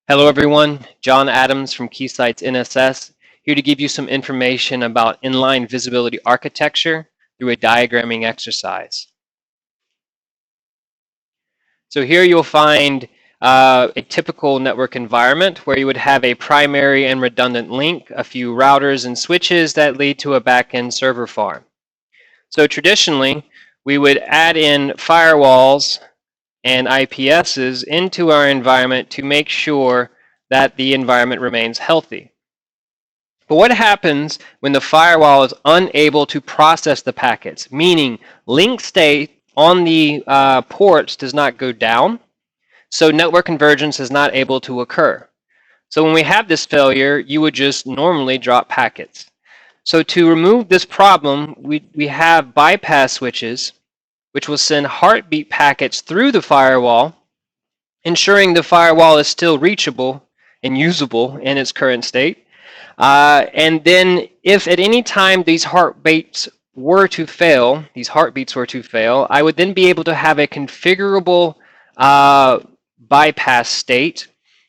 Hello everyone, John Adams from Keysight's NSS, here to give you some information about inline visibility architecture through a diagramming exercise. So here you'll find a typical network environment where you would have a primary and redundant link, a few routers and switches that lead to a back-end server farm. So traditionally, we would add in firewalls and IPSs into our environment to make sure that the environment remains healthy. But what happens when the firewall is unable to process the packets, meaning link state on the ports does not go down, so network convergence is not able to occur. So when we have this failure, you would just normally drop packets. So to remove this problem, we have bypass switches, which will send heartbeat packets through the firewall, ensuring the firewall is still reachable and usable in its current state. And then if at any time these heartbeats were to fail, I would then be able to have a configurable bypass state,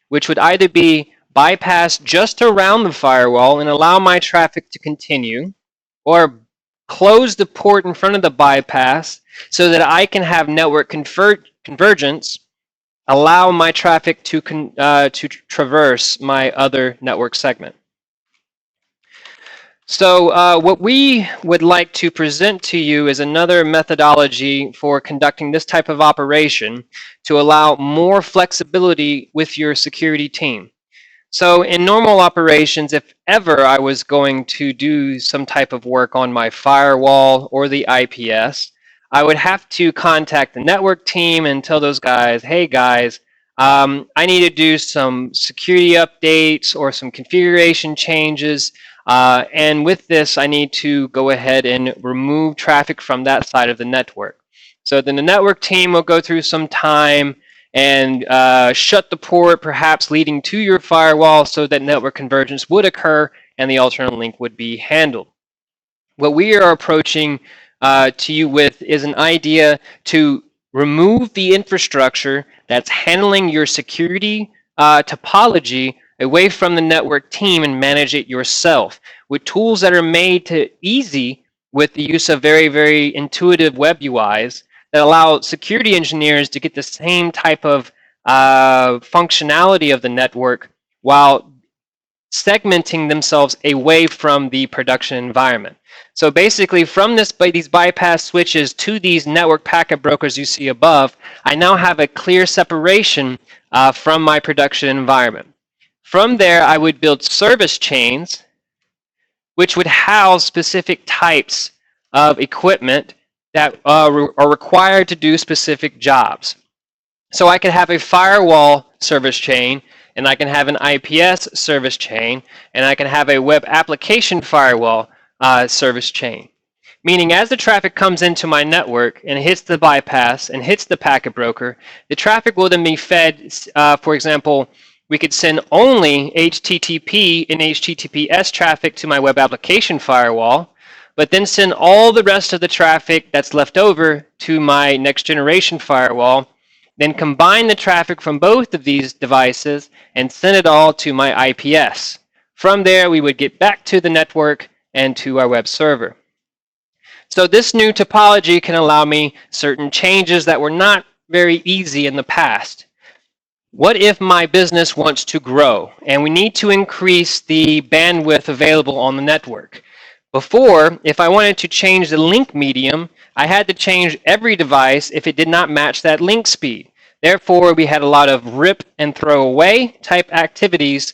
which would either be bypassed just around the firewall and allow my traffic to continue, or close the port in front of the bypass so that I can have network convergence, allow my traffic to traverse my other network segment. So what we would like to present to you is another methodology for conducting this type of operation to allow more flexibility with your security team. So in normal operations, if ever I was going to do some type of work on my firewall or the IPS, I would have to contact the network team and tell those guys, hey guys, I need to do some security updates or some configuration changes. And with this, I need to go ahead and remove traffic from that side of the network. So then the network team will go through some time and shut the port, perhaps leading to your firewall so that network convergence would occur and the alternate link would be handled. What we are approaching to you with is an idea to remove the infrastructure that's handling your security topology away from the network team and manage it yourself with tools that are made to easy with the use of very, very intuitive web UIs that allow security engineers to get the same type of functionality of the network while segmenting themselves away from the production environment. So basically, from these bypass switches to these network packet brokers you see above, I now have a clear separation from my production environment. From there, I would build service chains, which would house specific types of equipment that are required to do specific jobs. So I could have a firewall service chain, and I can have an IPS service chain, and I can have a web application firewall service chain. Meaning as the traffic comes into my network and hits the bypass and hits the packet broker, the traffic will then be fed, for example, we could send only HTTP and HTTPS traffic to my web application firewall, but then send all the rest of the traffic that's left over to my next generation firewall, then combine the traffic from both of these devices and send it all to my IPS. From there, we would get back to the network and to our web server. So this new topology can allow me certain changes that were not very easy in the past. What if my business wants to grow and we need to increase the bandwidth available on the network? Before, if I wanted to change the link medium, I had to change every device if it did not match that link speed. Therefore, we had a lot of rip and throw away type activities.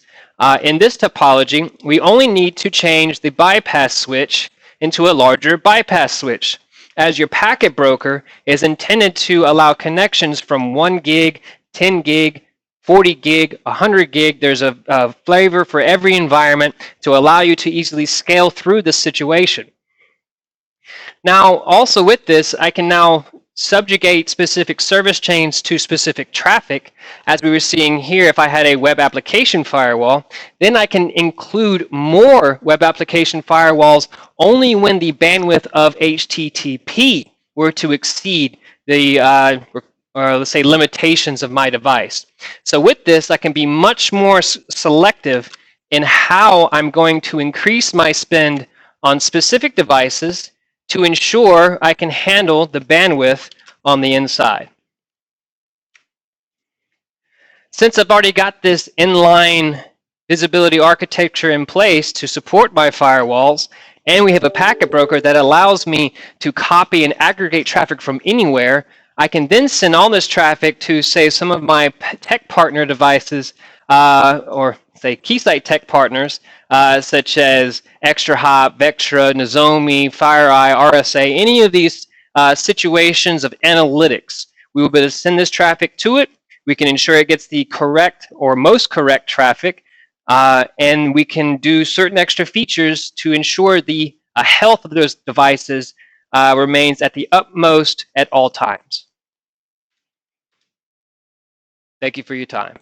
In this topology, we only need to change the bypass switch into a larger bypass switch, as your packet broker is intended to allow connections from 1 gig, 10 gig, 40 gig, 100 gig. There's a flavor for every environment to allow you to easily scale through this situation. Now, also with this, I can now subjugate specific service chains to specific traffic. As we were seeing here, if I had a web application firewall, then I can include more web application firewalls only when the bandwidth of HTTP were to exceed the or let's say limitations of my device. So with this, I can be much more selective in how I'm going to increase my spend on specific devices to ensure I can handle the bandwidth on the inside. Since I've already got this inline visibility architecture in place to support my firewalls, and we have a packet broker that allows me to copy and aggregate traffic from anywhere, I can then send all this traffic to, say, some of my tech partner devices, or say Keysight tech partners, such as ExtraHop, Vectra, Nozomi, FireEye, RSA, any of these situations of analytics. We will be able to send this traffic to it. We can ensure it gets the correct or most correct traffic, and we can do certain extra features to ensure the health of those devices remains at the utmost at all times. Thank you for your time.